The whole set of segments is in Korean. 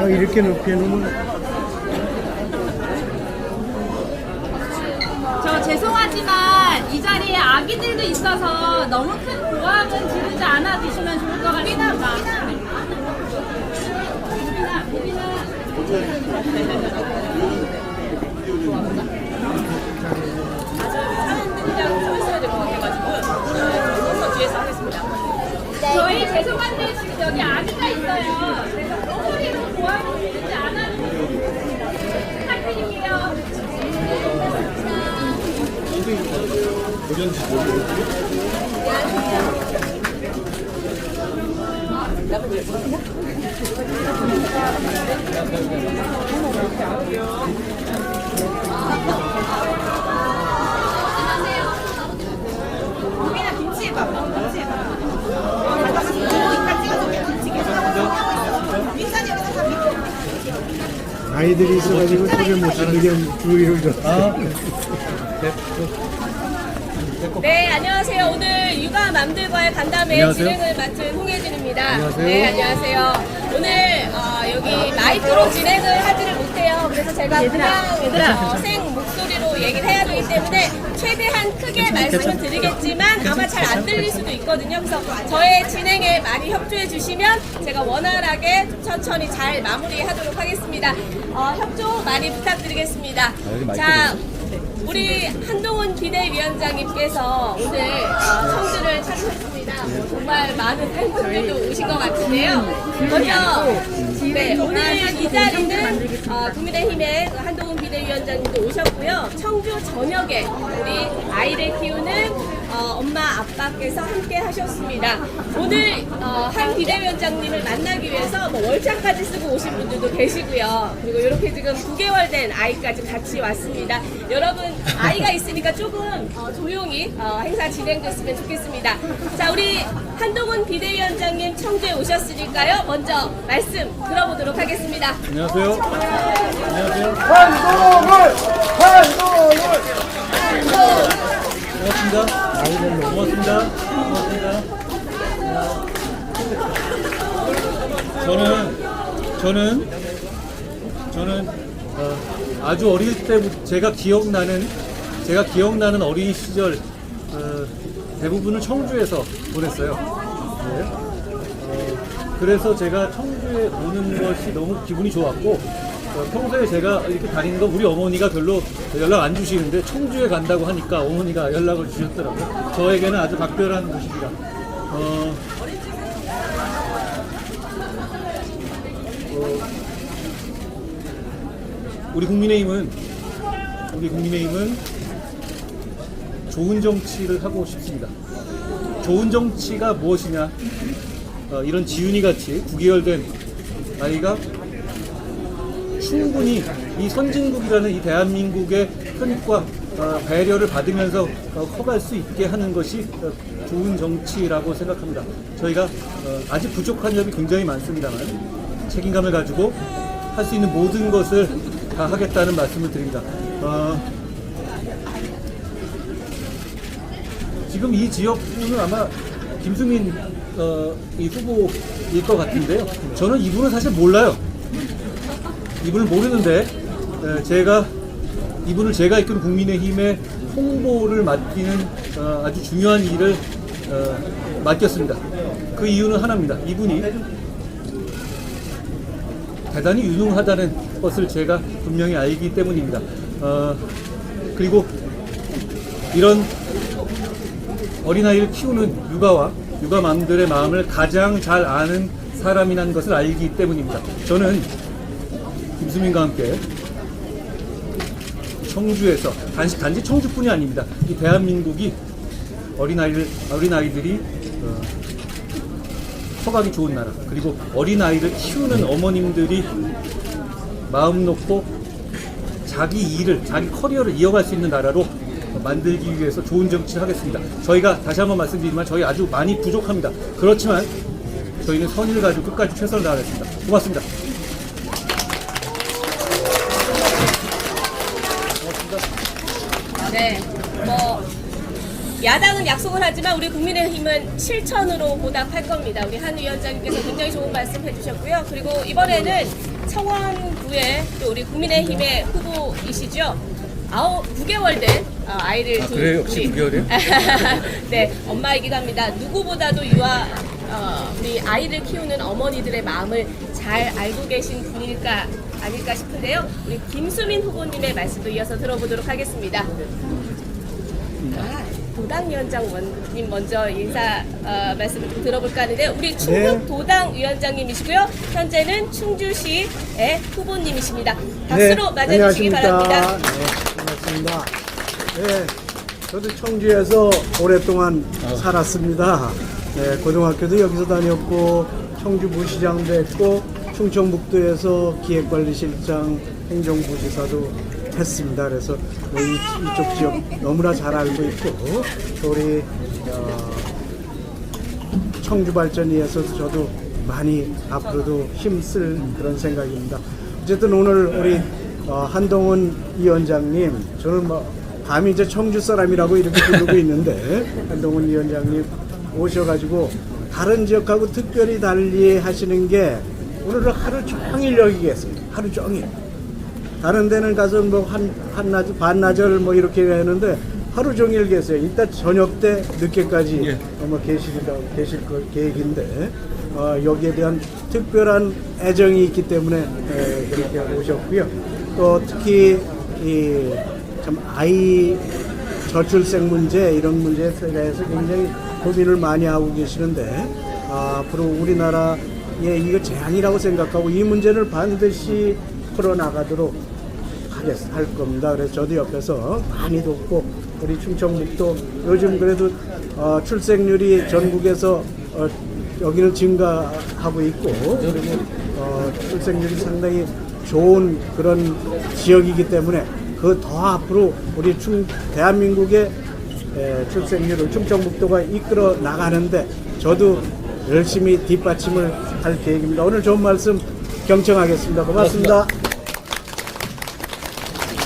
이렇게 높이 해놓으면 저 죄송하지만 이 자리에 아기들도 있어서 너무 큰 고함은 지르지 않아 주시면 좋을 것 같습니다. 저희 죄송한데 지금 여기 아기가 있어요. 그래서 소리로 고함을 지르지 않아 주시면 부탁드릴게요. 아이들이 있어가지고 소리 못 지르게 주의를 줬어. 네, 안녕하세요. 오늘 육아맘들과의 간담회 안녕하세요. 진행을 맡은 홍혜진입니다. 안녕하세요. 네, 안녕하세요. 오늘 여기 마이크로 진행을 하지를 못해요. 그래서 제가 그냥 생 목소리로 얘기를 해야 되기 때문에 최대한 크게 말씀을 드리겠지만 아마 잘 안 들릴 수도 있거든요. 그래서 저의 진행에 많이 협조해 주시면 제가 원활하게 천천히 잘 마무리하도록 하겠습니다. 협조 많이 부탁드리겠습니다. 자, 우리 한동훈 비대위원장님께서 오늘 청주를 찾으셨습니다. 정말 많은 팬분들도 오신 것 같은데요. 먼저 네, 오늘 이 자리는 국민의힘의 한동훈 비대위원장님도 오셨고요. 청주 전역에 우리 아이를 키우는 엄마 아빠께서 함께 하셨습니다. 오늘 한 비대위원장님을 만나기 위해서 뭐 월차까지 쓰고 오신 분들도 계시고요. 그리고 이렇게 지금 9개월 된 아이까지 같이 왔습니다. 여러분 아이가 있으니까 조금 조용히 행사 진행됐으면 좋겠습니다. 자, 우리 한동훈 비대위원장님 청주에 오셨으니까요. 먼저 말씀 들어보도록 하겠습니다. 안녕하세요. 안녕하세요. 고맙습니다. 고맙습니다. 고맙습니다. 저는 아주 어릴 때부터 제가 기억나는 어린 시절 대부분을 청주에서 보냈어요. 네. 그래서 제가 청주에 오는 것이 너무 기분이 좋았고 평소에 제가 이렇게 다니는 거 우리 어머니가 별로 연락 안 주시는데 청주에 간다고 하니까 어머니가 연락을 주셨더라고요. 저에게는 아주 각별한 곳입니다. 우리 국민의힘은 좋은 정치를 하고 싶습니다. 좋은 정치가 무엇이냐? 이런 지훈이 같이 9개월 된 아이가 충분히 이 선진국이라는 이 대한민국의 편익과 배려를 받으면서 커갈 수 있게 하는 것이 좋은 정치라고 생각합니다. 저희가 아직 부족한 점이 굉장히 많습니다만 책임감을 가지고 할 수 있는 모든 것을 다 하겠다는 말씀을 드립니다. 지금 이 지역구는 아마 김수민 이 후보일 것 같은데요. 저는 이분은 사실 몰라요. 이분을 모르는데 이분을 제가 이끈 국민의힘의 홍보를 맡기는 아주 중요한 일을 맡겼습니다. 그 이유는 하나입니다. 이분이 대단히 유능하다는 것을 제가 분명히 알기 때문입니다. 그리고 이런 어린아이를 키우는 육아맘들의 마음을 가장 잘 아는 사람이라는 것을 알기 때문입니다. 저는 김수민과 함께 청주에서 단지 청주뿐이 아닙니다. 이 대한민국이 어린아이들이 커가기 좋은 나라, 그리고 어린아이를 키우는 어머님들이 마음 놓고 자기 커리어를 이어갈 수 있는 나라로 만들기 위해서 좋은 정치를 하겠습니다. 저희가 다시 한번 말씀드리지만 저희 아주 많이 부족합니다. 그렇지만 저희는 선의를 가지고 끝까지 최선을 다하겠습니다. 고맙습니다. 네, 뭐 야당은 약속을 하지만 우리 국민의힘은 실천으로 보답할 겁니다. 우리 한 위원장님께서 굉장히 좋은 말씀 해주셨고요. 그리고 이번에는 청원구에 또 우리 국민의힘의 후보이시죠. 9개월 된 아이를 둔 그래요? 역시 9개월이요? 네, 엄마이기도 합니다. 누구보다도 우리 아이를 키우는 어머니들의 마음을 잘 알고 계신 분일까 아닐까 싶은데요. 우리 김수민 후보님의 말씀도 이어서 들어보도록 하겠습니다. 도당위원장님 먼저 인사 말씀을 좀 들어볼까 하는데 우리 충북 도당위원장님이시고요. 현재는 충주시의 후보님이십니다. 박수로 맞아주시기 바랍니다. 네, 반갑습니다. 네, 저도 청주에서 오랫동안 살았습니다. 네, 고등학교도 여기서 다녔고 청주부시장도 했고 충청북도에서 기획관리실장 행정부지사도 했습니다. 그래서 이쪽 지역 너무나 잘 알고 있고 또 우리 청주발전위에서도 저도 많이 앞으로도 힘쓸 그런 생각입니다. 어쨌든 오늘 우리 한동훈 위원장님, 저는 감히 이제 청주 사람이라고 이렇게 부르고 있는데 한동훈 위원장님 오셔가지고 다른 지역하고 특별히 달리 하시는 게 오늘은 하루 종일 여기 계십니다. 하루 종일. 다른 데는 가서 한나절, 반나절 이렇게 하는데 하루 종일 계세요. 이따 저녁 때 늦게까지 계실 계획인데 여기에 대한 특별한 애정이 있기 때문에 그렇게 오셨고요. 또 특히 참 아이 저출생 문제 이런 문제에 대해서 굉장히 고민을 많이 하고 계시는데 앞으로 우리나라에 이거 재앙이라고 생각하고 이 문제를 반드시 풀어나가도록 할 겁니다. 그래서 저도 옆에서 많이 돕고 우리 충청북도 요즘 그래도 출생률이 전국에서 여기는 증가하고 있고 그리고 출생률이 상당히 좋은 그런 지역이기 때문에 그 더 앞으로 우리 대한민국의 출생률을 충청북도가 이끌어 나가는데 저도 열심히 뒷받침을 할 계획입니다. 오늘 좋은 말씀 경청하겠습니다. 고맙습니다.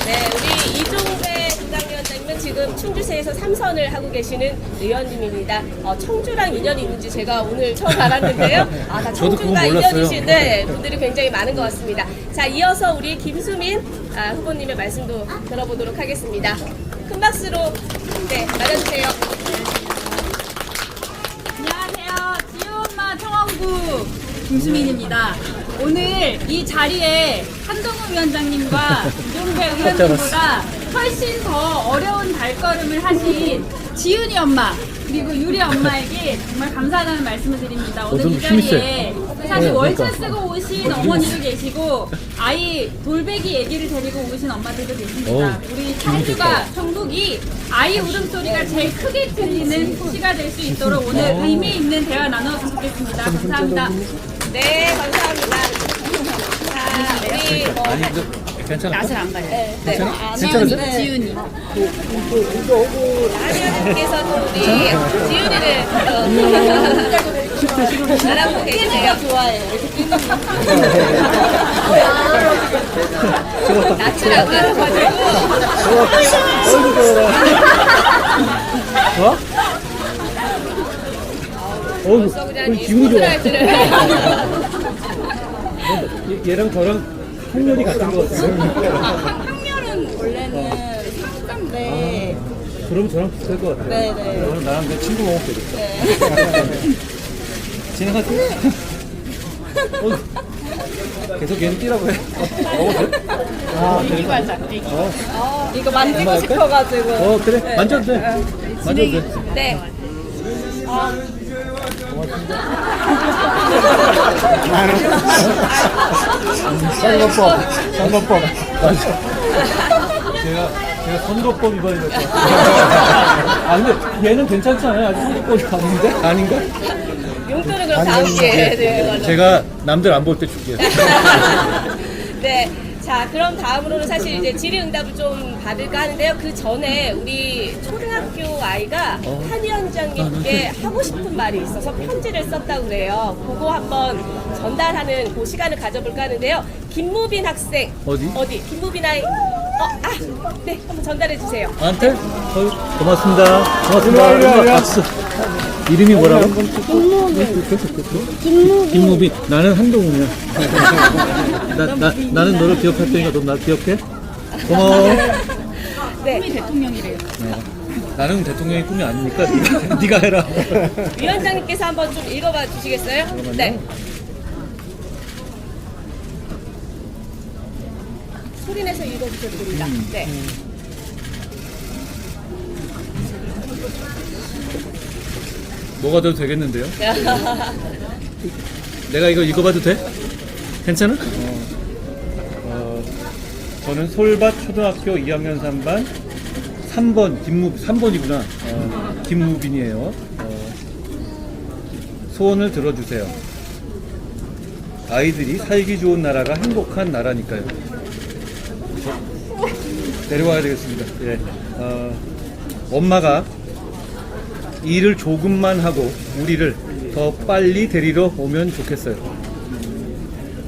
네, 우리 이종배 도당위원장님은 지금 충주시에서 3선을 하고 계시는 의원님입니다. 청주랑 인연이 있는지 제가 오늘 처음 알았는데요. 다 청주가 인연이신 분들이 굉장히 많은 것 같습니다. 자, 이어서 우리 김수민 후보님의 말씀도 들어보도록 하겠습니다. 큰 박수로 맞아주세요. 안녕하세요. 지우엄마 청원구 김수민입니다. 오늘 이 자리에 한동훈 위원장님과 이종배 의원님보다 훨씬 더 어려운 발걸음을 하신 지은이 엄마 그리고 유리 엄마에게 정말 감사하다는 말씀을 드립니다. 오늘 이 자리에 사실 월차 쓰고 오신 어머니도 계시고 아이 돌배기 얘기를 데리고 오신 엄마들도 계십니다. 우리 청북이 아이 울음소리가 제일 크게 들리는 시가 될 수 있도록 오늘 의미 있는 대화 나눠서 좋겠습니다. 감사합니다. 네, 감사합니다. 자, 우리 괜찮아. 낯을 안 가요. 괜찮으세요? 지은이. 라미아님께서도 우리 지은이를 알아보고 계시네요. 좋아해요. 낯을 안 가려가지고. 벌써 그냥 이 기분이 좋아. 스포트라이트를. 얘랑 저랑 학년이 같은 것 같아요. 학년은 원래는 상관인데 그럼 저랑 비슷할 것 같아요. 네네. 오늘 나랑 내 친구 먹을게. 네. 진행하세요. 계속 얘는 뛰라고 해. 먹어도 돼? 이거 하자. 이거 만들고 싶어가지고. 그래. 만져도 돼. 만져도 돼. 네. 선거법. 맞아. 제가 선거법 위반이라고. 근데 얘는 괜찮지 않아요? 아직 선거법이 아닌데? 아닌가? 용돈은 그럼 다음 기회에 드리는 걸로. 제가 남들 안 볼 때 줄게요. 네. 자, 그럼 다음으로는 사실 이제 질의응답을 좀 받을까 하는데요. 그 전에 우리 초등학교 아이가 한 위원장님께 하고 싶은 말이 있어서 편지를 썼다고 그래요. 그거 한번 전달하는 그 시간을 가져볼까 하는데요. 김무빈 학생. 어디? 김무빈 아이. 네, 한번 전달해 주세요. 나한테? 고맙습니다. 고맙습니다. 박수. 이름이 뭐라고? 김무빈. 나는 한동훈이야. 나는 너를 기억할 테니까 너 나 기억해? 고마워. 네, 대통령이래요. 나는 대통령의 꿈이 아니니까 네가 해라. 위원장님께서 한번 좀 읽어봐 주시겠어요? 네. 소리내서 읽어주셔도 됩니다. 네. 뭐가 돼도 되겠는데요? 내가 이거 읽어봐도 돼? 괜찮아? 저는 솔밭 초등학교 2학년 3반 3번이구나. 김무빈이에요. 소원을 들어주세요. 아이들이 살기 좋은 나라가 행복한 나라니까요. 내려와야 되겠습니다. 예. 엄마가 일을 조금만 하고 우리를 더 빨리 데리러 오면 좋겠어요.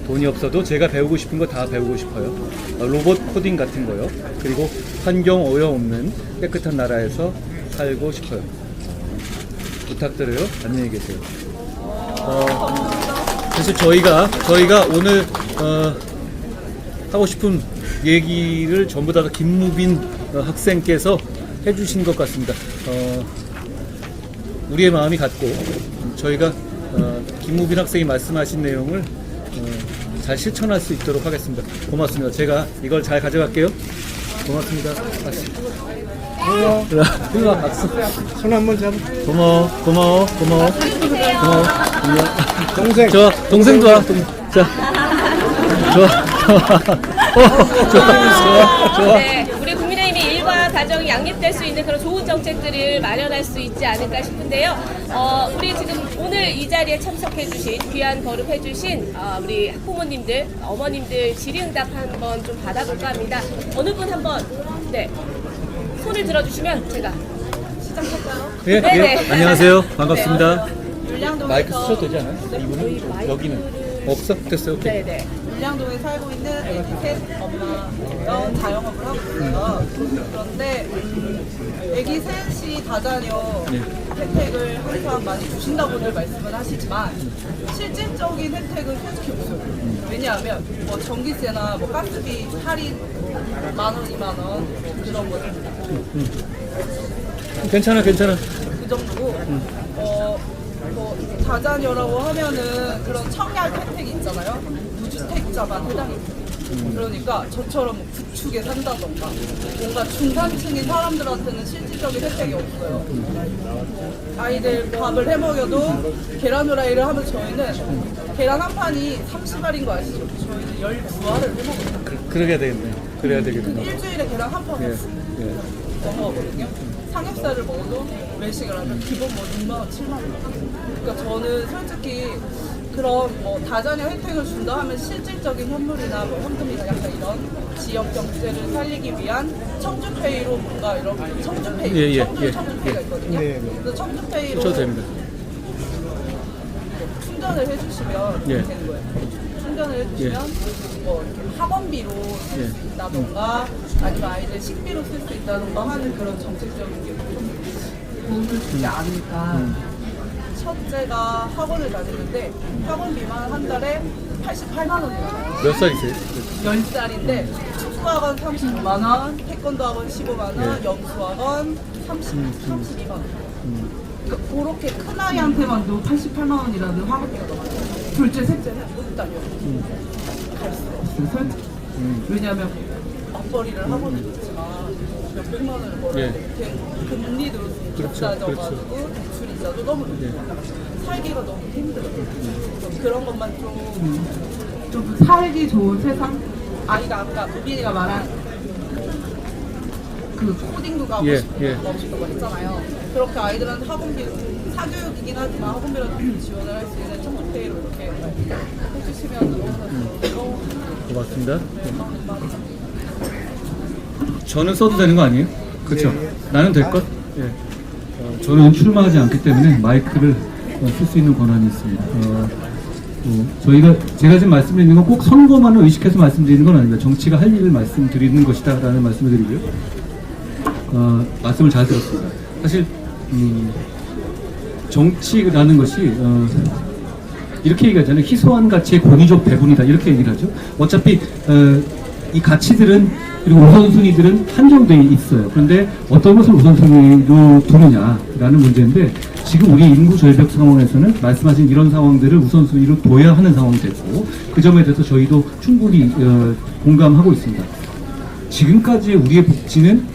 돈이 없어도 제가 배우고 싶은 거 다 배우고 싶어요. 로봇 코딩 같은 거요. 그리고 환경 오염 없는 깨끗한 나라에서 살고 싶어요. 부탁드려요. 안녕히 계세요. 그래서 저희가 오늘 하고 싶은 얘기를 전부 다 김무빈 학생께서 해주신 것 같습니다. 우리의 마음이 같고 저희가 김무빈 학생이 말씀하신 내용을 잘 실천할 수 있도록 하겠습니다. 고맙습니다. 제가 이걸 잘 가져갈게요. 고맙습니다. 박수. 고마워. 박수. 손 한번 잡아. 고마워. 동생. 좋아. 동생도 와. 자. 좋아. 네, 우리 국민의힘이 일과 가정이 양립될 수 있는 그런 좋은 정책들을 마련할 수 있지 않을까 싶은데요. 우리 지금 오늘 이 자리에 참석해주신 귀한 걸음해주신 우리 학부모님들, 어머님들 질의응답 한번 좀 받아볼까 합니다. 어느 분 한번 네 손을 들어주시면 제가 시작할까요? 예, 네네. 예. 안녕하세요. 반갑습니다. 물량동에서 마이크 쓰셔도 되지 않아요? 이분은? 여기는? 없어? 됐어요. 오케이. 네네. 물량동에 살고 있는 애기 셋 엄마가 자영업을 하고 있어요. 그런데 애기 셋이 다자녀 혜택을 항상 많이 주신다고들 말씀을 하시지만 실질적인 혜택은 솔직히 없어요. 왜냐하면 뭐 전기세나 뭐 가스비 할인 10,000원, 20,000원 그런 거 괜찮아. 그 정도고 뭐 다자녀라고 하면은 그런 청약 혜택이 있잖아요. 무주택자만 해당이 돼요. 그러니까 저처럼 구축에 산다던가 뭔가 중산층인 사람들한테는 실질적인 혜택이 없어요. 아이들 밥을 해먹여도 계란 후라이를 하면 저희는 계란 한 판이 30알인 거 아시죠? 저희는 12알을 해먹어요. 그래야 되겠네. 그래야 되겠구나. 일주일에 계란 한 판 먹어거든요. 삼겹살을 먹어도 외식을 하면 기본 뭐 6만원, 7만원. 그러니까 저는 솔직히 그런 뭐 다자녀 혜택을 준다 하면 실질적인 현물이나 뭐 현금이나 약간 이런 지역 경제를 살리기 위한 청주페이로 뭔가 이런 청주페이, 청주페이가 있거든요. 그래서 청주페이로 저 됩니다. 충전을 해주시면 되는 거예요. 충전을 해주시면 뭐 이렇게 학원비로 쓸 수 있다던가 아니면 아이들 식비로 쓸 수 있다던가 하는 그런 정책적인 게 도움을 주지 않을까. 첫째가 학원을 다니는데 학원비만 한 달에 88만 원이에요. 몇 살이세요? 10살인데 축구학원 35만 원, 태권도 학원 15만 원, 영수학원 32만 원. 그러니까 그렇게 큰 아이한테만도 88만 원이라는 학원비가 나와요. 둘째, 셋째는 못 다녀요. 갈 수가 없어요, 솔직히. 왜냐하면 맞벌이를 하고는 있지만 몇백만 원을 벌어야 이렇게 금리도 높아져가지고 대출 이자도 너무 높고 살기가 너무 힘들어요. 그런 것만 좀 살기 좋은 세상? 아이가 아까 무빈이가 말한 그 코딩도 가고 싶은 거 했잖아요. 그렇게 아이들한테 학원비 사교육이긴 하지만 학원비라도 지원을 할 수 있는 청주페이로 이렇게 해주시면 너무 고맙습니다. 저는 써도 되는 거 아니에요? 그렇죠? 나는 될 것? 저는 출마하지 않기 때문에 마이크를 쓸 수 있는 권한이 있습니다. 제가 지금 말씀드리는 건 꼭 선거만을 의식해서 말씀드리는 건 아닙니다. 정치가 할 일을 말씀드리는 것이다라는 말씀을 드리고요. 말씀을 잘 들었습니다. 사실 정치라는 것이 이렇게 얘기하잖아요. 희소한 가치의 권위적 배분이다 이렇게 얘기를 하죠. 어차피 이 가치들은 그리고 우선순위들은 한정되어 있어요. 그런데 어떤 것을 우선순위로 두느냐라는 문제인데 지금 우리 인구 절벽 상황에서는 말씀하신 이런 상황들을 우선순위로 둬야 하는 상황이 됐고 그 점에 대해서 저희도 충분히 공감하고 있습니다. 지금까지의 우리의 복지는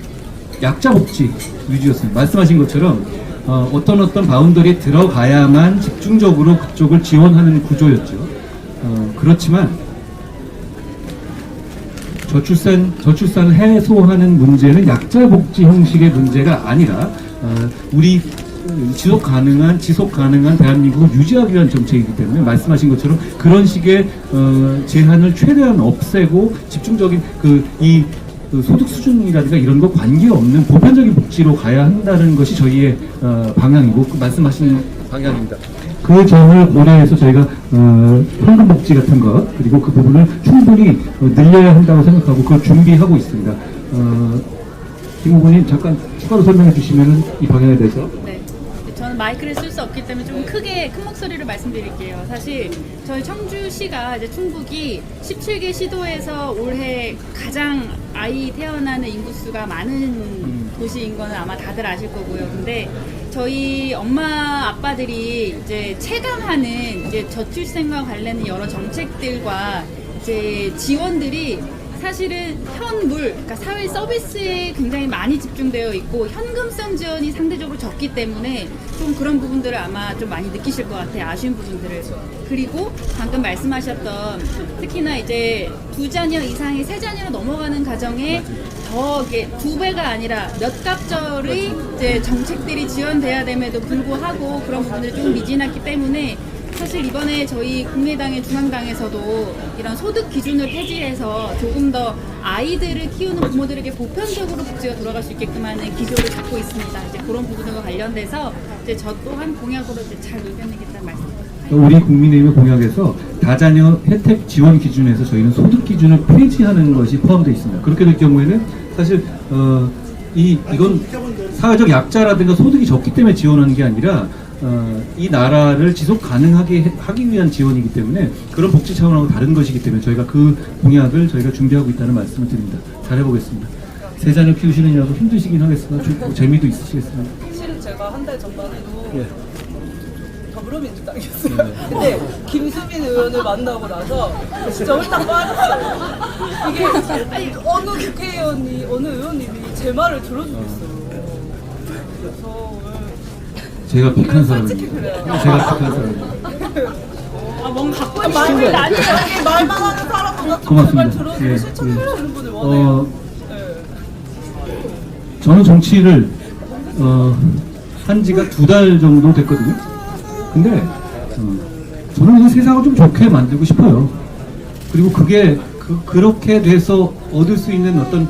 약자 복지 위주였습니다. 말씀하신 것처럼 어떤 바운더리에 들어가야만 집중적으로 그쪽을 지원하는 구조였죠. 그렇지만 저출산을 해소하는 문제는 약자 복지 형식의 문제가 아니라 우리 지속 가능한 대한민국을 유지하기 위한 정책이기 때문에 말씀하신 것처럼 그런 식의 제한을 최대한 없애고 집중적인 이 소득 수준이라든가 이런 거 관계없는 보편적인 복지로 가야 한다는 것이 저희의 방향이고 말씀하신 방향입니다. 그 점을 고려해서 저희가 현금 복지 같은 것 그리고 그 부분을 충분히 늘려야 한다고 생각하고 그걸 준비하고 있습니다. 김 후보님 잠깐 추가로 설명해 주시면 이 방향에 대해서. 네. 저는 마이크를 쓸 수 없기 때문에 좀 큰 목소리로 말씀드릴게요. 사실 저희 청주시가 이제 충북이 17개 시도에서 올해 가장 아이 태어나는 인구수가 많은 도시인 거는 아마 다들 아실 거고요. 근데 저희 엄마 아빠들이 이제 체감하는 이제 저출생과 관련된 여러 정책들과 이제 지원들이 사실은 그러니까 사회 서비스에 굉장히 많이 집중되어 있고 현금성 지원이 상대적으로 적기 때문에 좀 그런 부분들을 아마 좀 많이 느끼실 것 같아요. 아쉬운 부분들을. 그리고 방금 말씀하셨던 특히나 이제 2자녀 이상의 3자녀로 넘어가는 가정에 더 이게 2배가 아니라 몇 갑절의 이제 정책들이 지원돼야 됨에도 불구하고 그런 부분들이 좀 미진했기 때문에 사실 이번에 저희 국민의당의 중앙당에서도 이런 소득 기준을 폐지해서 조금 더 아이들을 키우는 부모들에게 보편적으로 복지가 돌아갈 수 있게끔 하는 기조를 잡고 있습니다. 이제 그런 부분과 관련돼서 이제 저 또한 공약으로 이제 잘 녹여내겠다는 말씀입니다. 우리 국민의힘의 공약에서 다자녀 혜택 지원 기준에서 저희는 소득 기준을 폐지하는 것이 포함되어 있습니다. 그렇게 될 경우에는 사실 이건 사회적 약자라든가 소득이 적기 때문에 지원하는 게 아니라 이 나라를 지속 가능하게 하기 위한 지원이기 때문에 그런 복지 차원하고 다른 것이기 때문에 저희가 그 공약을 저희가 준비하고 있다는 말씀을 드립니다. 잘해보겠습니다. 3자녀 키우시느냐고 힘드시긴 하겠으나 재미도 있으시겠습니다. 실은 제가 한 달 전만 해도 예. 더불어민주당이었어요. 근데 김수민 의원을 만나고 나서 진짜 홀딱 빠졌어요. 이게 어느 국회의원이 어느 의원님이 제 말을 들어주겠어요. 그래서 제가 픽한 사람입니다. 솔직히 그래요. 제가 픽한 사람입니다. 뭔가 갖고 있는 말만 분이 아니에요. 여기 말만 하는 사람보다 좀 고맙습니다. 제발 들어주고 예, 실천해주는 분을 원해요. 저는 정치를 한 지가 2달 정도 됐거든요. 근데 저는 이 세상을 좀 좋게 만들고 싶어요. 그리고 그게 그렇게 돼서 얻을 수 있는 어떤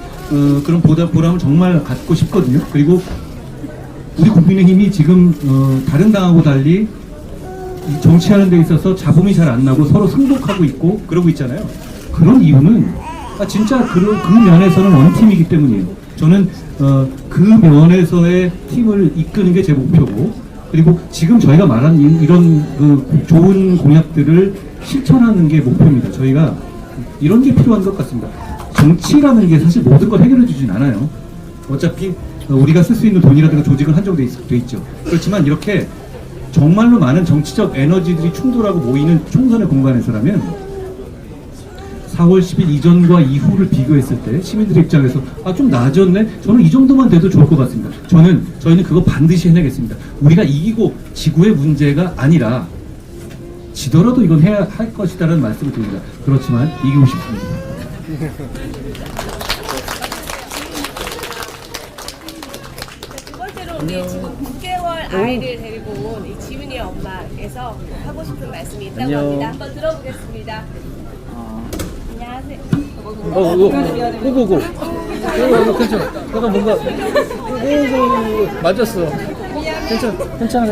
그런 보람을 정말 갖고 싶거든요. 그리고 우리 국민의힘이 지금 다른 당하고 달리 이 정치하는 데 있어서 자본이 잘 안 나고 서로 승복하고 있고 그러고 있잖아요. 그런 이유는 진짜 그 면에서는 원팀이기 때문이에요. 저는 그 면에서의 팀을 이끄는 게 제 목표고 그리고 지금 저희가 말한 이런 그 좋은 공약들을 실천하는 게 목표입니다. 저희가 이런 게 필요한 것 같습니다. 정치라는 게 사실 모든 걸 해결해 주진 않아요. 어차피 우리가 쓸 수 있는 돈이라든가 조직은 한정돼 있죠. 그렇지만 이렇게 정말로 많은 정치적 에너지들이 충돌하고 모이는 총선의 공간에서라면 4월 10일 이전과 이후를 비교했을 때 시민들의 입장에서 좀 나아졌네? 저는 이 정도만 돼도 좋을 것 같습니다. 저희는 그거 반드시 해내겠습니다. 우리가 이기고 지구의 문제가 아니라 지더라도 이건 해야 할 것이다라는 말씀을 드립니다. 그렇지만 이기고 싶습니다. 두 번째로 우리 지금 9개월 아이를 데리고 온 이 지훈이의 엄마께서 하고 싶은 말씀이 있다고 합니다. 한번 들어보겠습니다. 안녕하세요. 오고고. 괜찮아. 약간 뭔가 오고 맞았어. 괜찮아.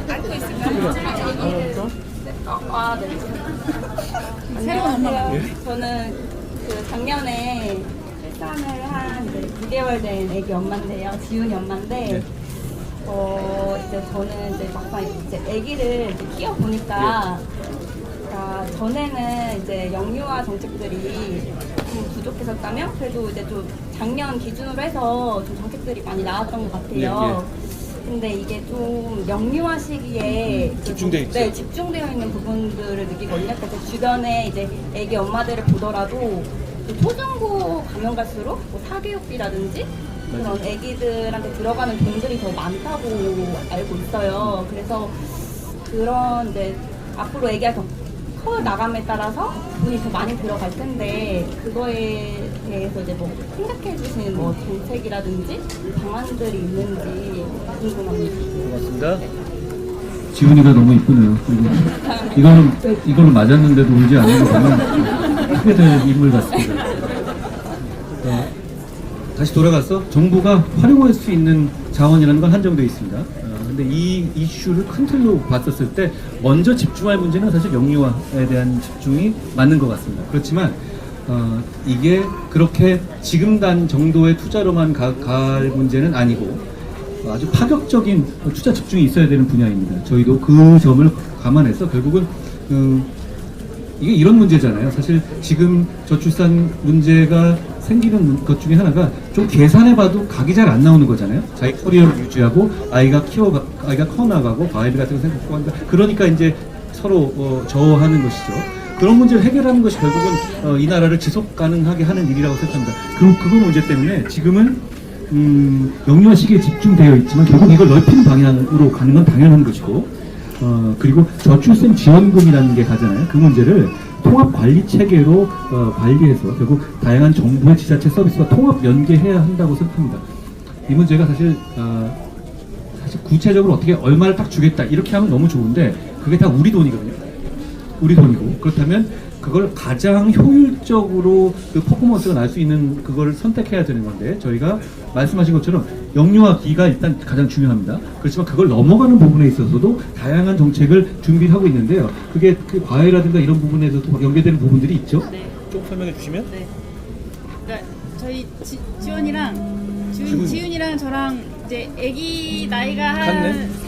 안고 있을까요? 새로운 엄마. 저는 그 작년에 출산을 한 이제 9개월 된 아기 엄마인데요. 지훈이 엄마인데, 이제 저는 이제 막상 이제 아기를 이제 키워 보니까, 전에는 이제 영유아 정책들이 좀 부족했었다면, 그래도 이제 좀 작년 기준으로 해서 좀 정책들이 많이 나왔던 것 같아요. 근데 이게 좀 영유아 시기에 집중돼 있죠. 네, 집중되어 있는 부분들을 느끼거든요. 그래서 주변에 이제 애기 엄마들을 보더라도 그 초중고 가면 갈수록 뭐 사교육비라든지 그런 애기들한테 들어가는 돈들이 더 많다고 알고 있어요. 그래서 그런 이제 앞으로 애기가 더 커 나감에 따라서 돈이 더 많이 들어갈 텐데 그거에 대해서 이제 뭐 생각해 주시는 뭐 정책이라든지 방안들이 있는지 궁금합니다. 고맙습니다. 지훈이가 너무 이쁘네요. 그리고 이거는 맞았는데도 울지 않는 거 보면 크게 될 인물 같습니다. 다시 돌아가서 정부가 활용할 수 있는 자원이라는 건 한정되어 있습니다. 근데 이 이슈를 큰 틀로 봤었을 때 먼저 집중할 문제는 사실 영유아에 대한 집중이 맞는 것 같습니다. 그렇지만 이게 그렇게 지금 단 정도의 투자로만 갈 문제는 아니고 아주 파격적인 투자 집중이 있어야 되는 분야입니다. 저희도 그 점을 감안해서 결국은 이게 이런 문제잖아요. 사실 지금 저출산 문제가 생기는 것 중에 하나가 좀 계산해봐도 각이 잘 안 나오는 거잖아요. 자기 커리어를 유지하고 아이가 커나가고 과외비 같은 거 생각하고 한다. 그러니까 이제 서로 저하는 것이죠. 그런 문제를 해결하는 것이 결국은 이 나라를 지속 가능하게 하는 일이라고 생각합니다. 그 문제 때문에 지금은 영유아 시기에 집중되어 있지만 결국 이걸 넓히는 방향으로 가는 건 당연한 것이고 그리고 저출생 지원금이라는 게 가잖아요. 그 문제를 통합 관리 체계로 관리해서 결국 다양한 정부의 지자체 서비스와 통합 연계해야 한다고 생각합니다. 이 문제가 사실 구체적으로 어떻게 얼마를 딱 주겠다 이렇게 하면 너무 좋은데 그게 다 우리 돈이거든요. 우리 돈이고 그렇다면 그걸 가장 효율적으로 그 퍼포먼스가 날 수 있는 그걸 선택해야 되는 건데 저희가 말씀하신 것처럼 영유아기가 일단 가장 중요합니다. 그렇지만 그걸 넘어가는 부분에 있어서도 다양한 정책을 준비하고 있는데요. 그게 그 과외라든가 이런 부분에서도 연계되는 부분들이 있죠. 네. 좀 설명해 주시면. 네. 그러니까 저희 지훈이랑 저랑 이제 아기 나이가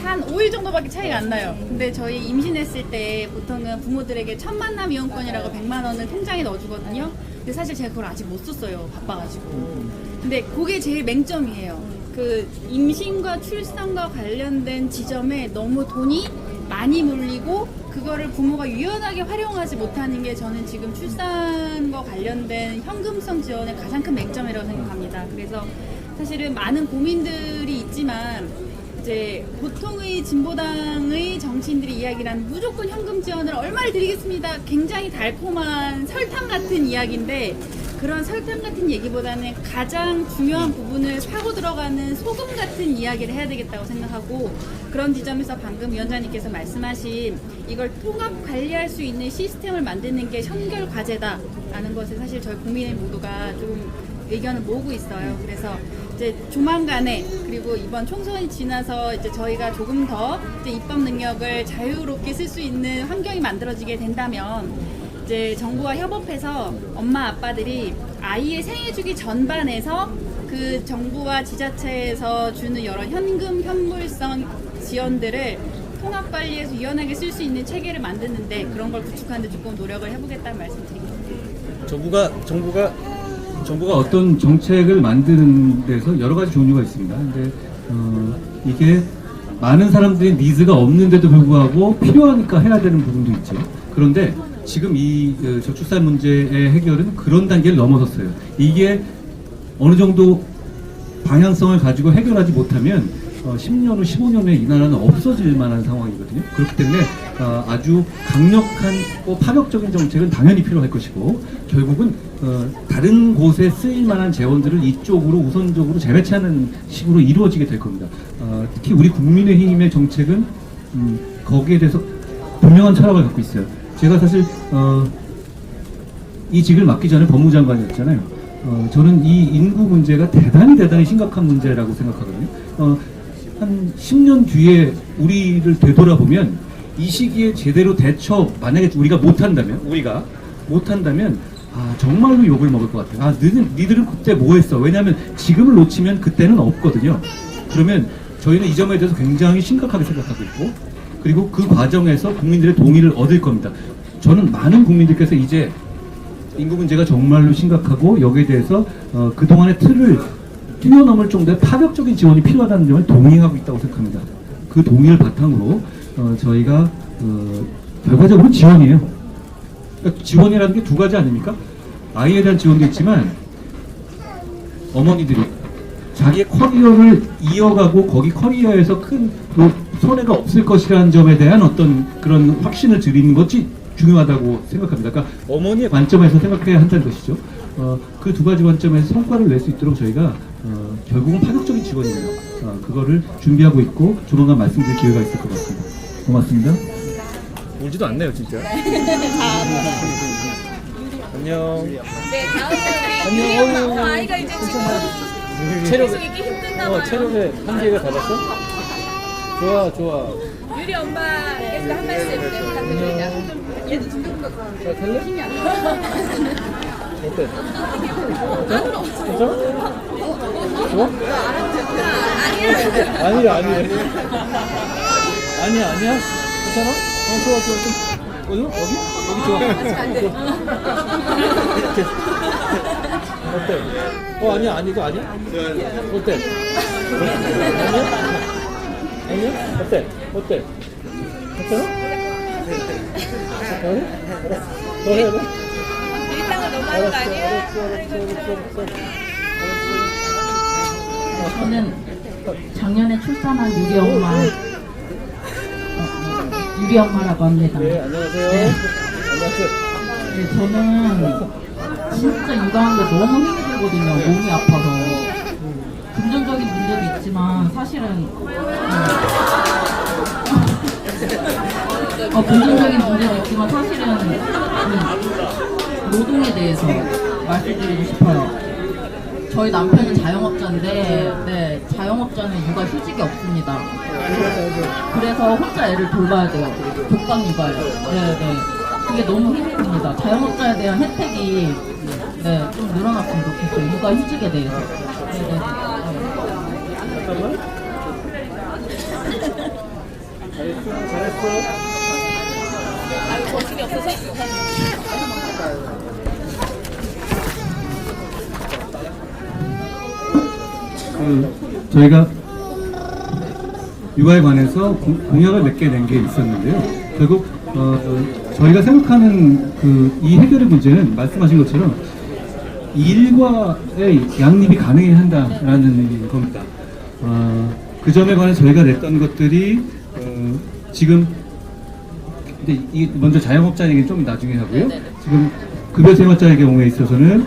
한 5일 정도밖에 차이가 안 나요. 근데 저희 임신했을 때 보통은 부모들에게 첫 만남 이용권이라고 100만 원을 통장에 넣어주거든요. 근데 사실 제가 그걸 아직 못 썼어요. 바빠가지고. 근데 그게 제일 맹점이에요. 그 임신과 출산과 관련된 지점에 너무 돈이 많이 몰리고 그거를 부모가 유연하게 활용하지 못하는 게 저는 지금 출산과 관련된 현금성 지원의 가장 큰 맹점이라고 생각합니다. 그래서 사실은 많은 고민들이 있지만 이제 보통의 진보당의 정치인들이 이야기하는 무조건 현금 지원을 얼마를 드리겠습니다. 굉장히 달콤한 설탕 같은 이야기인데 그런 설탕 같은 얘기보다는 가장 중요한 부분을 파고 들어가는 소금 같은 이야기를 해야 되겠다고 생각하고 그런 지점에서 방금 위원장님께서 말씀하신 이걸 통합 관리할 수 있는 시스템을 만드는 게 현결 과제다라는 것에 사실 저희 국민의 모두가 좀 의견을 모으고 있어요. 그래서 이제 조만간에 그리고 이번 총선이 지나서 이제 저희가 조금 더 이제 입법 능력을 자유롭게 쓸 수 있는 환경이 만들어지게 된다면 이제 정부와 협업해서 엄마 아빠들이 아이의 생애주기 전반에서 그 정부와 지자체에서 주는 여러 현금 현물성 지원들을 통합 관리해서 유연하게 쓸 수 있는 체계를 만드는데 그런 걸 구축하는 데 조금 노력을 해보겠다는 말씀드립니다. 정부가 어떤 정책을 만드는 데서 여러 가지 종류가 있습니다. 근데 이게 많은 사람들이 니즈가 없는데도 불구하고 필요하니까 해야 되는 부분도 있죠. 그런데 지금 이 저출산 문제의 해결은 그런 단계를 넘어섰어요. 이게 어느 정도 방향성을 가지고 해결하지 못하면 10년 후, 15년 후에 이 나라는 없어질 만한 상황이거든요. 그렇기 때문에 아주 강력한 파격적인 정책은 당연히 필요할 것이고 결국은 다른 곳에 쓰일 만한 재원들을 이쪽으로 우선적으로 재배치하는 식으로 이루어지게 될 겁니다. 특히 우리 국민의힘의 정책은 거기에 대해서 분명한 철학을 갖고 있어요. 제가 사실 이 직을 맡기 전에 법무장관이었잖아요. 저는 이 인구 문제가 대단히 심각한 문제라고 생각하거든요. 한 10년 뒤에 우리를 되돌아보면 이 시기에 제대로 대처 만약에 우리가 못한다면 정말로 욕을 먹을 것 같아요. 니들은 그때 뭐 했어? 왜냐하면 지금을 놓치면 그때는 없거든요. 그러면 저희는 이 점에 대해서 굉장히 심각하게 생각하고 있고, 그리고 그 과정에서 국민들의 동의를 얻을 겁니다. 저는 많은 국민들께서 이제 인구 문제가 정말로 심각하고 여기에 대해서 그동안의 틀을 뛰어넘을 정도의 파격적인 지원이 필요하다는 점을 동의하고 있다고 생각합니다. 그 동의를 바탕으로 저희가 결과적으로 지원이에요. 그러니까 지원이라는 게 두 가지 아닙니까? 아이에 대한 지원도 있지만 어머니들이 자기의 커리어를 이어가고 거기 커리어에서 큰 손해가 없을 것이라는 점에 대한 어떤 그런 확신을 드리는 것이 중요하다고 생각합니다. 그러니까 어머니의 관점에서 생각해야 한다는 것이죠. 그 두 가지 관점에서 성과를 낼 수 있도록 저희가 결국은 파격적인 지원이에요. 그거를 준비하고 있고 조만간 말씀드릴 기회가 있을 것 같습니다. 고맙습니다. 울지도 않네요, 진짜. 안녕. 네, 다음은 우리 유리 엄마. 아이가 이제 지금 계속 있기 힘든가 봐요. 체력의 한계가 닿았어? 좋아, 좋아. 유리 엄마께서 한 말씀 부탁드립니다. 얘도 자, 갈래? 힘이 안 나. 어때? 괜찮아? 좋아? 아니야. 아니야? 괜찮아? 좋아. 좀, 여기 좋아. 어때? 아니야, 이거 아니야? 어때? 아니야? 어때? 괜찮아? 더 해야 돼? 일상을 너무하는 거 아니야? 저는 작년에 출산한 유리 엄마라고 합니다. 네, 안녕하세요. 안녕하세요. 네, 저는 진짜 육아하는 게 너무 힘이 들거든요. 몸이 아파서. 금전적인 문제도 있지만 사실은 금전적인 문제도 있지만 사실은 노동에 대해서 말씀드리고 싶어요. 저희 남편은 자영업자인데, 네, 자영업자는 육아 휴직이 없습니다. 그래서 혼자 애를 돌봐야 돼요. 독박 육아요. 네. 그게 너무 힘이 듭니다. 자영업자에 대한 혜택이 좀 늘어났으면 좋겠어요. 육아 휴직에 대해서. 네. 잠깐만. 잘했어. 아유, 거침이 없어서. 저희가 육아에 관해서 공약을 몇 개 낸 게 있었는데요. 결국 저희가 생각하는 이 해결의 문제는 말씀하신 것처럼 일과의 양립이 가능해야 한다라는 겁니다. 그 점에 관해 저희가 냈던 것들이 지금 근데 먼저 자영업자 얘기는 좀 나중에 하고요. 지금 급여생활자의 경우에 있어서는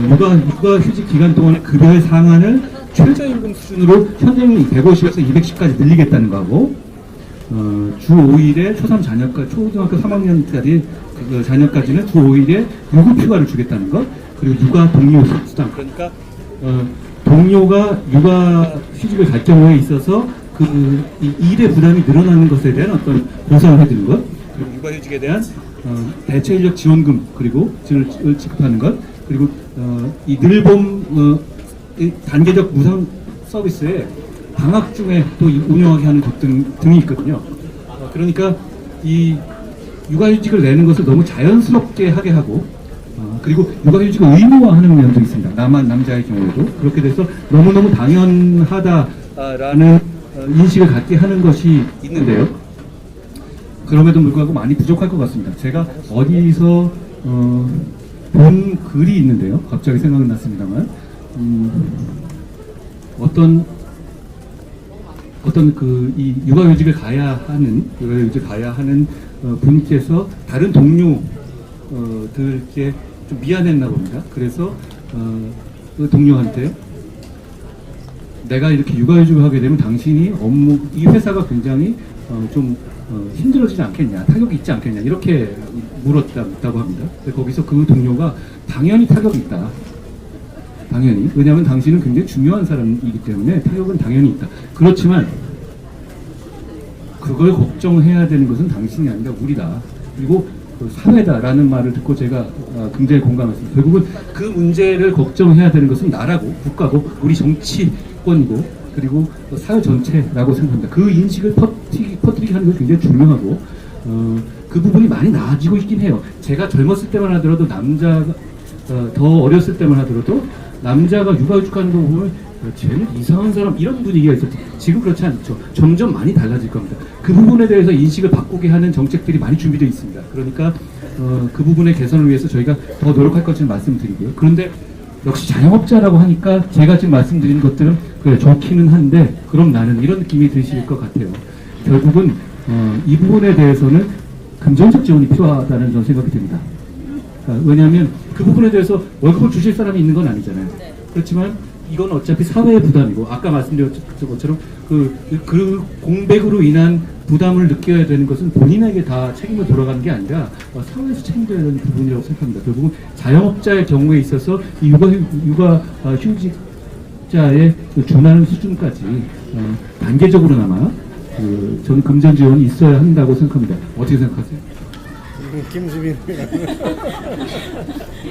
육아 휴직 기간 동안의 급여의 상한을 최저임금 수준으로 현재는 150에서 210까지 늘리겠다는 거하고 주 5일에 초3 자녀까지 초등학교 3학년짜리 그 자녀까지는 주 5일에 유급휴가를 주겠다는 것, 그리고 육아 동료 수당, 그러니까 동료가 육아 휴직을 갈 경우에 있어서 이 일의 부담이 늘어나는 것에 대한 어떤 보상을 해주는 것, 그리고 육아휴직에 대한 대체 인력 지원금 그리고 을 지급하는 것, 그리고 이 늘봄 이 단계적 무상 서비스에 방학 중에 또 운영하게 하는 것 등이 있거든요. 그러니까 이 육아휴직을 내는 것을 너무 자연스럽게 하게 하고, 그리고 육아휴직을 의무화하는 면도 있습니다. 남자의 경우에도 그렇게 돼서 너무너무 당연하다라는 인식을 갖게 하는 것이 있는데요. 그럼에도 불구하고 많이 부족할 것 같습니다. 제가 어디서 본 글이 있는데요. 갑자기 생각이 났습니다만, 어떤 이 육아휴직을 가야 하는 분께서 다른 동료들께 좀 미안했나 봅니다. 그래서 그 동료한테 내가 이렇게 육아휴직을 하게 되면 당신이 이 회사가 굉장히 좀 힘들어지지 않겠냐, 타격이 있지 않겠냐, 이렇게 물었다고 합니다. 거기서 그 동료가 당연히 타격이 있다. 당연히. 왜냐하면 당신은 굉장히 중요한 사람이기 때문에 타격은 당연히 있다. 그렇지만 그걸 걱정해야 되는 것은 당신이 아니라 우리다. 그리고 그 사회다라는 말을 듣고 제가 굉장히 공감했습니다. 결국은 그 문제를 걱정해야 되는 것은 나라고 국가고 우리 정치권이고 그리고 사회 전체라고 생각합니다. 그 인식을 퍼뜨리게 하는 것이 굉장히 중요하고 그 부분이 많이 나아지고 있긴 해요. 제가 젊었을 때만 하더라도 남자가 더 어렸을 때만 하더라도 남자가 육아휴직하는 거 보면 쟤는 이상한 사람 이런 분위기가 있었죠. 지금 그렇지 않죠. 점점 많이 달라질 겁니다. 그 부분에 대해서 인식을 바꾸게 하는 정책들이 많이 준비되어 있습니다. 그러니까 그 부분의 개선을 위해서 저희가 더 노력할 것을 말씀드리고요. 그런데 역시 자영업자라고 하니까 제가 지금 말씀드린 것들은 그래 좋기는 한데 그럼 나는 이런 느낌이 드실 것 같아요. 결국은 이 부분에 대해서는 금전적 지원이 필요하다는 저는 생각이 듭니다. 왜냐하면 그 부분에 대해서 월급을 주실 사람이 있는 건 아니잖아요. 그렇지만 이건 어차피 사회의 부담이고 아까 말씀드렸던 것처럼 그 공백으로 인한 부담을 느껴야 되는 것은 본인에게 다 책임을 돌아가는 게 아니라 사회에서 책임져야 되는 부분이라고 생각합니다. 결국은 자영업자의 경우에 있어서 이 휴직자의 준하는 수준까지 단계적으로나마 저는 금전 지원이 있어야 한다고 생각합니다. 어떻게 생각하세요? 김수빈.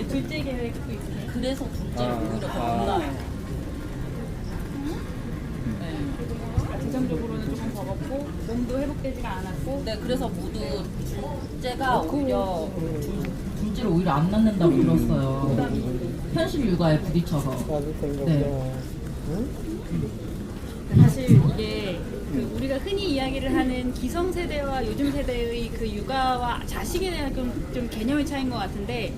둘째 계획도 있어요. 그래서 둘째 오히려 더 몰라요. 재정적으로는 조금 버겁고 몸도 회복되지가 않았고. 네, 그래서 모두 둘째가 오히려 둘째를 오히려 안 낳는다고 들었어요. 현실 육아에 부딪혀서. 네. 사실 이게 우리가 흔히 이야기를 하는 기성세대와 요즘 세대의 그 육아와 자식에 대한 좀 개념의 차이인 것 같은데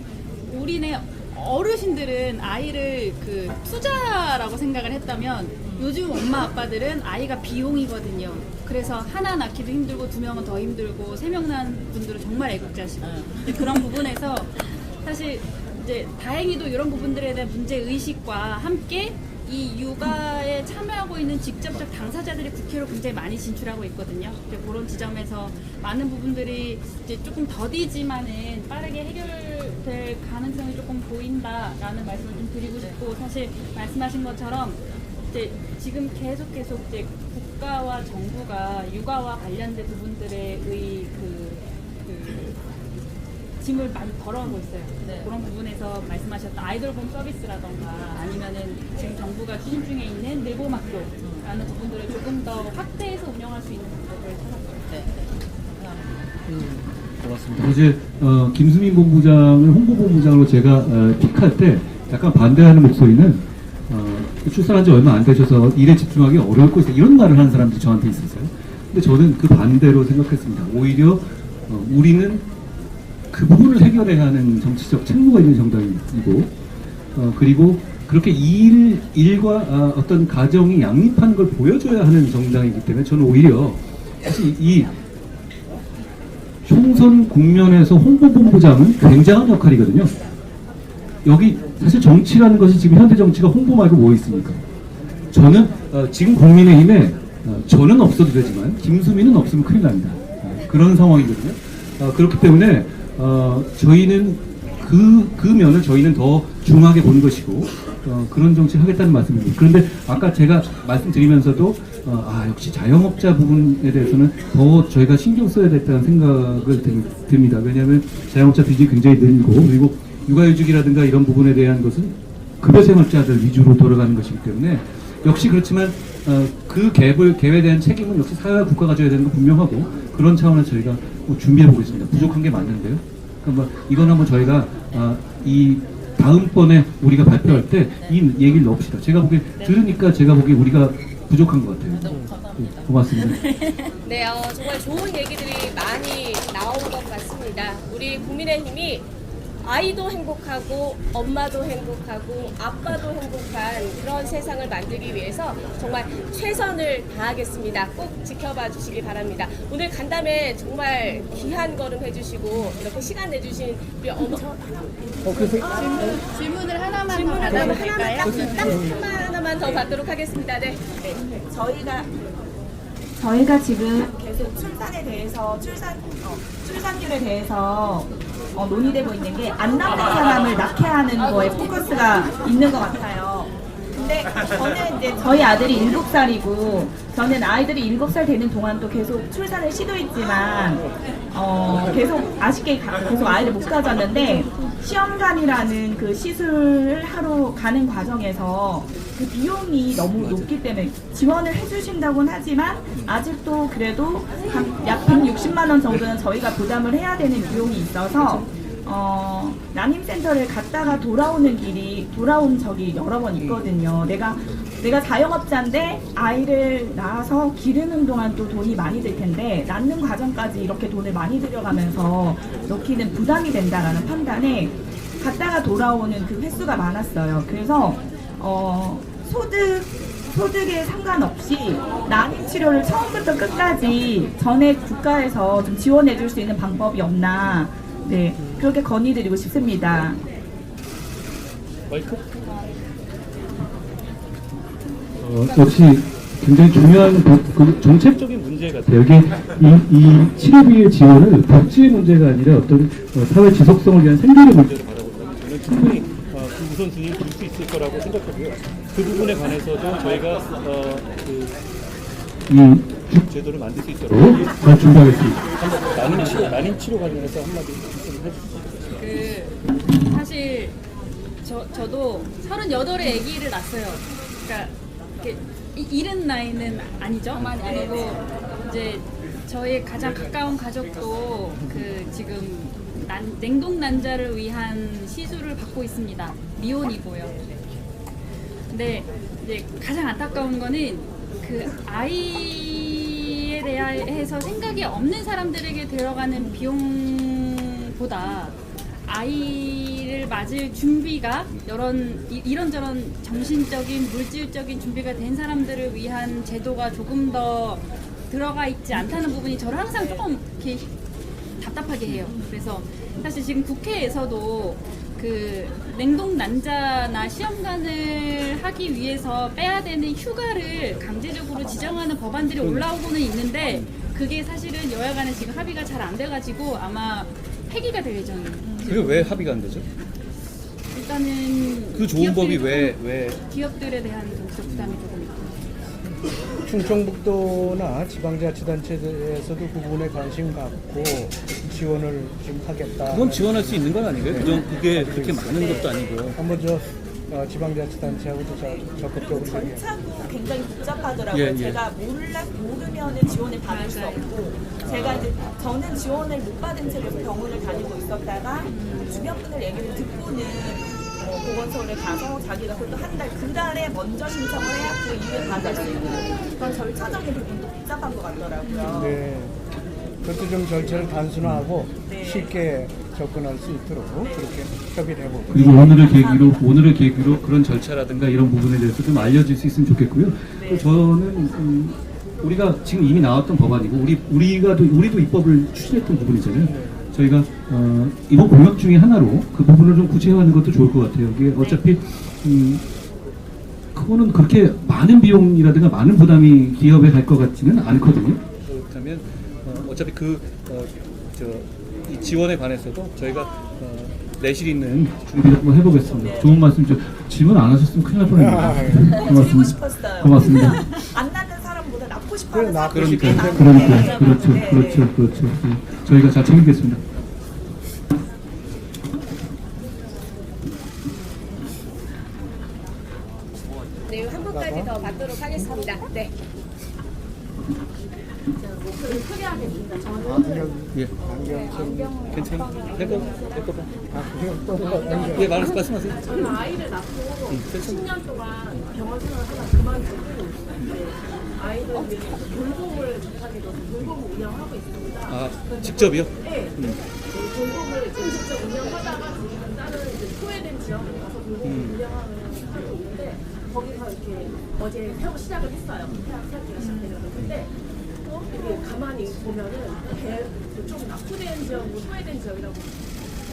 우리네 어르신들은 아이를 그 투자라고 생각을 했다면 요즘 엄마 아빠들은 아이가 비용이거든요. 그래서 하나 낳기도 힘들고 2명은 더 힘들고 3명 낳은 분들은 정말 애국자시고 그런 부분에서 사실 이제 다행히도 이런 부분들에 대한 문제 의식과 함께 이 육아에 참여하고 있는 직접적 당사자들이 국회로 굉장히 많이 진출하고 있거든요. 그런 지점에서 많은 부분들이 이제 조금 더디지만은 빠르게 해결될 가능성이 조금 보인다라는 말씀을 좀 드리고 싶고 사실 말씀하신 것처럼 이제 지금 계속 이제 국가와 정부가 육아와 관련된 부분들의 짐을 많이 덜어오고 있어요. 그런 부분에서 말씀하셨던 아이돌봄 서비스라던가 아니면은 지금 정부가 추진 중에 있는 늘봄학교라는 부분들을 조금 더 확대해서 운영할 수 있는 방법을 찾았어요. 고맙습니다. 어제 김수민 본부장을 홍보본부장으로 제가 픽할 때 약간 반대하는 목소리는 출산한 지 얼마 안 되셔서 일에 집중하기 어려울 것이다 이런 말을 하는 사람들이 저한테 있었어요. 근데 저는 그 반대로 생각했습니다. 오히려 우리는 그 부분을 해결해야 하는 정치적 책무가 있는 정당이고 그리고 그렇게 일과 어떤 가정이 양립하는 걸 보여줘야 하는 정당이기 때문에 저는 오히려 사실 이 총선 국면에서 홍보본부장은 굉장한 역할이거든요. 여기 사실 정치라는 것이 지금 현대 정치가 홍보 말고 뭐 있습니까? 저는 지금 국민의힘에 저는 없어도 되지만 김수민은 없으면 큰일 납니다. 그런 상황이거든요. 그렇기 때문에 저희는 그 면을 저희는 더 중하게 본 것이고 그런 정치를 하겠다는 말씀입니다. 그런데 아까 제가 말씀드리면서도 역시 자영업자 부분에 대해서는 더 저희가 신경 써야 됐다는 생각을 듭니다. 왜냐하면 자영업자 비중이 굉장히 늘고 그리고 육아휴직이라든가 이런 부분에 대한 것은 급여생활자들 위주로 돌아가는 것이기 때문에 역시 그렇지만 그 갭에 대한 책임은 역시 사회와 국가가 져야 되는 건 분명하고 그런 차원에서 저희가 준비해 보겠습니다. 부족한 게 맞는데요. 그러니까 이건 한번 저희가 이 다음번에 우리가 발표할 때 이 얘기를 넣읍시다. 제가 보기에 들으니까 제가 보기에 우리가 부족한 것 같아요. 감사합니다. 고맙습니다. 네, 정말 좋은 얘기들이 많이 나온 것 같습니다. 우리 국민의힘이 아이도 행복하고 엄마도 행복하고 아빠도 행복한 그런 세상을 만들기 위해서 정말 최선을 다하겠습니다. 꼭 지켜봐 주시기 바랍니다. 오늘 간담회 정말 귀한 걸음 해주시고 이렇게 시간 내주신 우리 어머 질문을 하나만 질문 더 하나만 받아볼까요? 하나만 더 받도록 하겠습니다. 네. 저희가 지금 계속 출산에 대해서 출산율에 대해서 논의되고 있는 게 안 낳는 사람을 낳게 하는 거에 포커스가 있는 것 같아요. 근데 저는 이제 저희 아들이 7살이고 저는 아이들이 7살 되는 동안도 계속 출산을 시도했지만 계속 아쉽게 계속 아이를 못 가졌는데 시험관이라는 그 시술을 하러 가는 과정에서 그 비용이 너무 높기 때문에 지원을 해주신다고는 하지만 아직도 그래도 약 160만 원 정도는 저희가 부담을 해야 되는 비용이 있어서 난임센터를 갔다가 돌아오는 적이 여러 번 있거든요. 내가 자영업자인데 아이를 낳아서 기르는 동안 또 돈이 많이 들 텐데 낳는 과정까지 이렇게 돈을 많이 들여가면서 넣기는 부담이 된다라는 판단에 갔다가 돌아오는 그 횟수가 많았어요. 그래서 소득에 상관없이 난임 치료를 처음부터 끝까지 전액 국가에서 좀 지원해 줄 수 있는 방법이 없나, 네, 그렇게 건의드리고 싶습니다. 마이크? 역시 굉장히 중요한 그 정책적인 문제 같아요. 여기 이 치료비의 지원을 복지의 문제가 아니라 어떤 사회 지속성을 위한 생계의 문제로 바라보고 저는 충분히 그 우선순위를 둘 수 있을 거라고 생각하고요. 그 부분에 관해서도 저희가 이 제도를 만들 수 있도록 잘 준비하겠습니다. 난임 치료 관련해서 한마디 해주시죠. 사실 저도 38에 아기를 낳았어요. 그러니까 이른 나이는 아니죠. 그리고 이제 저희 가장 가까운 가족도 그 지금 냉동 난자를 위한 시술을 받고 있습니다. 미혼이고요. 근데 이제 가장 안타까운 거는 그 아이에 대해서 생각이 없는 사람들에게 들어가는 비용보다 아이를 맞을 준비가 이런저런 정신적인 물질적인 준비가 된 사람들을 위한 제도가 조금 더 들어가 있지 않다는 부분이 저를 항상 조금 이렇게 답답하게 해요. 그래서 사실 지금 국회에서도 그 냉동 난자나 시험관을 하기 위해서 빼야 되는 휴가를 강제적으로 지정하는 법안들이 올라오고는 있는데 그게 사실은 여야 간에 지금 합의가 잘 안 돼가지고 아마 폐기가 될 예정이에요. 그게 왜 합의가 안 되죠? 일단은 그 좋은 법이 왜 기업들에 대한 정치적 부담이 조금 있고. 충청북도나 지방자치단체에서도 그 부분에 관심 갖고 지원을 좀 하겠다. 그건 지원할 수 있는 건 아니고요. 그게 그렇게 많은 것도 아니고. 한번 지방자치단체하고도 적극적으로 절차도 굉장히 복잡하더라고요. 제가 모르면은 지원을 받을 수 없고, 제가 이제 저는 지원을 못 받은 채로 병원을 다니고 있었다가 주변 분들 얘기를 듣고는 보건소를 가서 자기가 그것도 한 달, 그 달에 먼저 신청을 해야 그 이후에 받을 수 있는 그런 절차적인 부분도 복잡한 것 같더라고요. 네. 그것도 좀 절차를 단순화하고 네. 쉽게 접근할 수 있도록 그렇게 협의를 해보고. 그리고 오늘을 계기로 그런 절차라든가 이런 부분에 대해서 좀 알려질 수 있으면 좋겠고요. 또 저는 우리가 지금 이미 나왔던 법안이고 우리도 입법을 추진했던 부분이잖아요. 저희가 이번 공약 중에 하나로 그 부분을 좀 구체화하는 것도 좋을 것 같아요. 이게 어차피 그거는 그렇게 많은 비용이라든가 많은 부담이 기업에 갈 것 같지는 않거든요. 그렇다면 어차피 이 지원에 관해서도 저희가 내실 있는 준비를 한번 해보겠습니다. 좋은 말씀 질문 안 하셨으면 큰일 날 뻔했네요. 드리고 싶었어요. 고맙습니다. 안 낳는 사람보다 낳고 싶어하는 그래, 사람들이 꽤 그러니까 많은데. 그렇죠. 저희가 잘 챙기겠습니다. 네, 한 분까지 더 받도록 하겠습니다. 네. 예. 괜찮아. 해봐. 예, 말씀하세요. 저는 아이를 낳고 10년 동안 병원 생활을 하다 그만두고 아이들 위해서 돌봄을 못하게 돼서 돌봄을 운영하고 있습니다. 아, 직접이요? 네. 돌봄을 직접 운영하다가 지금 다른 이제 소외된 지역에 가서 돌봄을 운영하는 하고 있는데 거기서 이렇게 어제 새로 시작을 했어요. 태학생활 시작되면서. 근데 또 이렇게 가만히 보면은 좀 낙후된 지역이고 소외된 지역이라고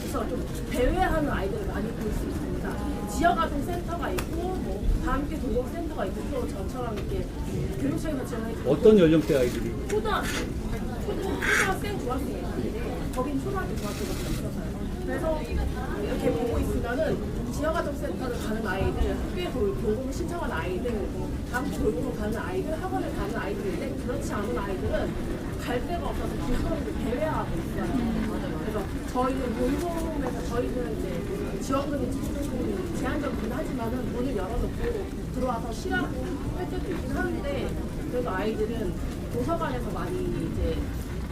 그래서 좀 배회하는 아이들을 많이 볼 수 있습니다. 지역아동센터가 있고 뭐 다함께 돌봄센터가 있고 또 저처럼 이렇게 교육청에서 지원해 주는 어떤 연령대 아이들이? 초등학생, 중학생 있는데 거긴 초등학교, 중학교가 있어서요. 그래서 이렇게 보고 있으면은 지역아동센터를 가는 아이들, 학교에 돌봄을 신청한 아이들, 다음 주 돌봄을 가는 아이들, 학원을 가는 아이들인데 그렇지 않은 아이들은 갈 데가 없어서 길거리를 배회하고 있어요. 그래서 저희는 돌봄에서 저희는 이제 지원금이 제한적이긴 하지만은 문을 열어놓고 들어와서 쉬라고 할 때도 있긴 하는데 그래도 아이들은 도서관에서 많이 이제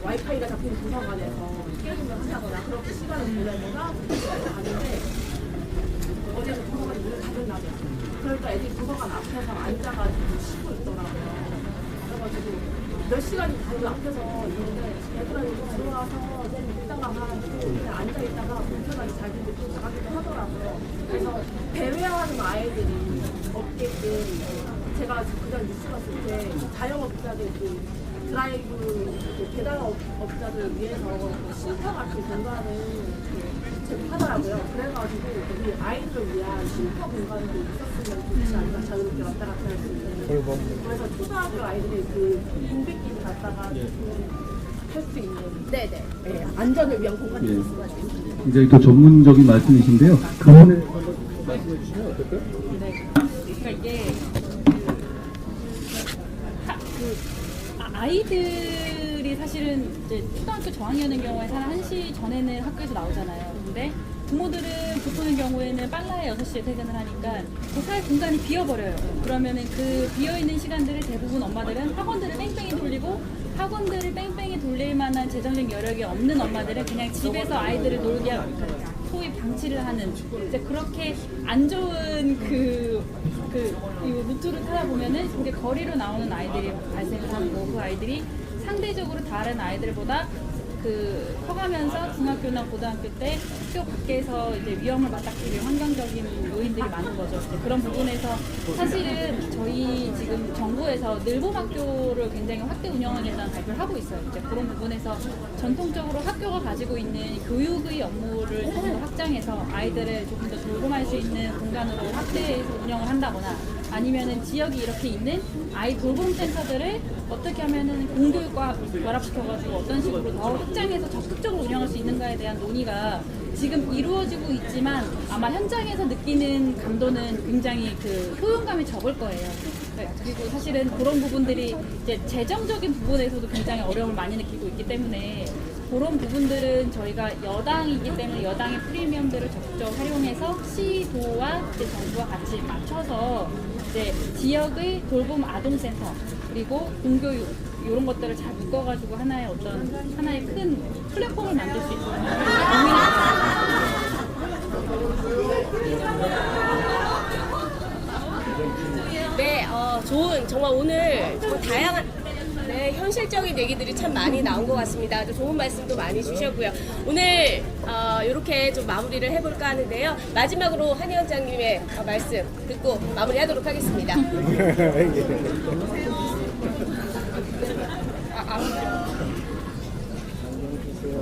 와이파이가 잡힌 도서관에서 게임을 한다거나 그렇게 시간을 보내거나 가는데 어제도 도서관이 문을 닫았나봐요. 그러니까 애들이 도서관 앞에서 앉아가지고 쉬고 있더라고요. 그래가지고 몇 시간이 그 앞에서 있는데 애들은 이거 들어와서 이따가 그냥 앉아있다가 불편하게 자기들 또 나가기도 하더라고요. 그래서 배회하는 아이들이 없게끔 제가 그냥 뉴스 봤을 때 자영업자들 드라이브 배달업자들 위해서 쉼터 같은 공간을 제공하더라고요. 그래가지고 우리 아이들을 위한 쉼터 공간도 있었으면 좋지 않나 저는 이렇게 왔다 갔다 할 수 있는. 그래서 초등학교 아이들이 그 공백기를 갖다가 할 수 있는. 네네. 네, 안전을 위한 공간이 예. 있어가지고. 굉장히 또 전문적인 말씀이신데요. 그 부분에 말씀해 주시면 어떨까요? 네. 그러니까 이게 아이들이 사실은 이제 초등학교 저학년인 경우에 한 1시 전에는 학교에서 나오잖아요. 근데 부모들은 보통의 경우에는 빨라야 6시에 퇴근을 하니까 그 사이 공간이 비어버려요. 그러면은 그 비어있는 시간들을 대부분 엄마들은 학원들을 뺑뺑이 돌리고 학원들을 뺑뺑이 돌릴 만한 재정적 여력이 없는 엄마들은 그냥 집에서 아이들을 놀게 소위 방치를 하는 이제 그렇게 안 좋은 이 루트를 타다 보면은 이제 거리로 나오는 아이들이 발생을 하고 그 아이들이 상대적으로 다른 아이들보다 커가면서 중학교나 고등학교 때 학교 밖에서 이제 위험을 맞닥뜨릴 환경적인 요인들이 많은 거죠. 이제 그런 부분에서 사실은 저희 지금 정부에서 늘봄학교를 굉장히 확대 운영하겠다는 발표를 하고 있어요. 이제 그런 부분에서 전통적으로 학교가 가지고 있는 교육의 업무를 조금 더 확장해서 아이들을 조금 더 돌봄할 수 있는 공간으로 확대해서 운영을 한다거나 아니면은 지역이 이렇게 있는 아이 돌봄 센터들을 어떻게 하면은 공교육과 결합시켜가지고 어떤 식으로 더 확장해서 적극적으로 운영할 수 있는가에 대한 논의가 지금 이루어지고 있지만 아마 현장에서 느끼는 감도는 굉장히 효용감이 적을 거예요. 그리고 사실은 그런 부분들이 이제 재정적인 부분에서도 굉장히 어려움을 많이 느끼고 있기 때문에 그런 부분들은 저희가 여당이기 때문에 여당의 프리미엄들을 적극적으로 활용해서 시도와 이제 정부와 같이 맞춰서 이제 지역의 돌봄 아동센터 그리고 공교육 이런 것들을 잘 묶어가지고 하나의 큰 플랫폼을 만들 수 있어요. 네, 정말 오늘 정말 다양한 현실적인 얘기들이 참 많이 나온 것 같습니다. 아주 좋은 말씀도 많이 주셨고요. 오늘 이렇게 좀 마무리를 해볼까 하는데요. 마지막으로 한 위원장님의 말씀 듣고 마무리하도록 하겠습니다.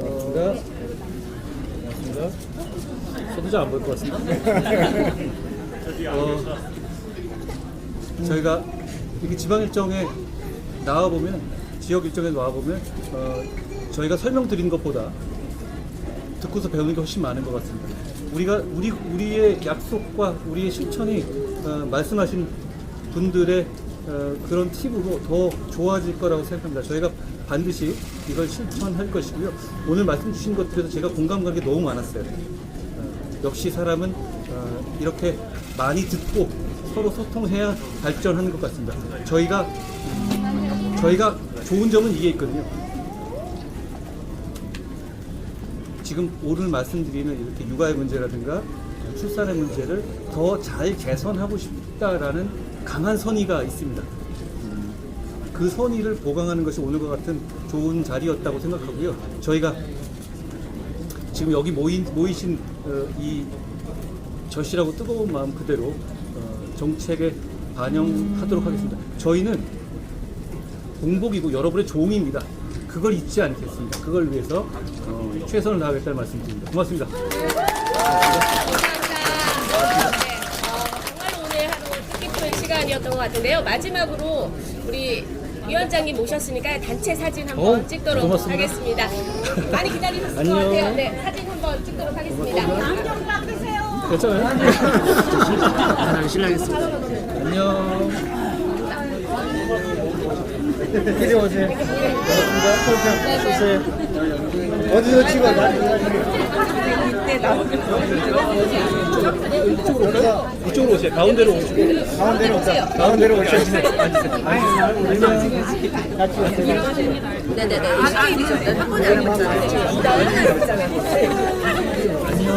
고맙습니다. 저도 잘 안 볼 것 같습니다. 저희가 이렇게 지방 일정에 나와보면, 지역 일정에 나와보면, 저희가 설명드린 것보다 듣고서 배우는 게 훨씬 많은 것 같습니다. 우리의 약속과 우리의 실천이 말씀하신 분들의 그런 팁으로 더 좋아질 거라고 생각합니다. 저희가 반드시 이걸 실천할 것이고요. 오늘 말씀 주신 것들에서 제가 공감 가는 게 너무 많았어요. 역시 사람은 이렇게 많이 듣고 서로 소통해야 발전하는 것 같습니다. 저희가 좋은 점은 이게 있거든요. 지금 오늘 말씀드리는 이렇게 육아의 문제라든가 출산의 문제를 더 잘 개선하고 싶다라는 강한 선의가 있습니다. 그 선의를 보강하는 것이 오늘과 같은 좋은 자리였다고 생각하고요. 저희가 지금 여기 모이신 이 절실하고 뜨거운 마음 그대로 정책에 반영하도록 하겠습니다. 저희는 공복이고 여러분의 종입니다. 그걸 잊지 않겠습니다. 그걸 위해서 최선을 다하겠다는 말씀드립니다. 고맙습니다. 정말 오늘 하루 뜻깊은 시간이었던 것 같은데요. 마지막으로 우리 위원장님 모셨으니까 단체 사진 한번 찍도록 고맙습니다. 하겠습니다. 많이 기다리셨을 것 같아요. 네, 사진 한번 찍도록 하겠습니다. 안경 닦으세요. 괜찮아요? 신랑했습니다. 안녕. 이리 오세요. 고맙습니다. 어디서 찍어? 이쪽으로 오세요. 가운데로 오시고. 가운데로 오세요. 네네네. 한 번에 알고 있잖아요. 안녕.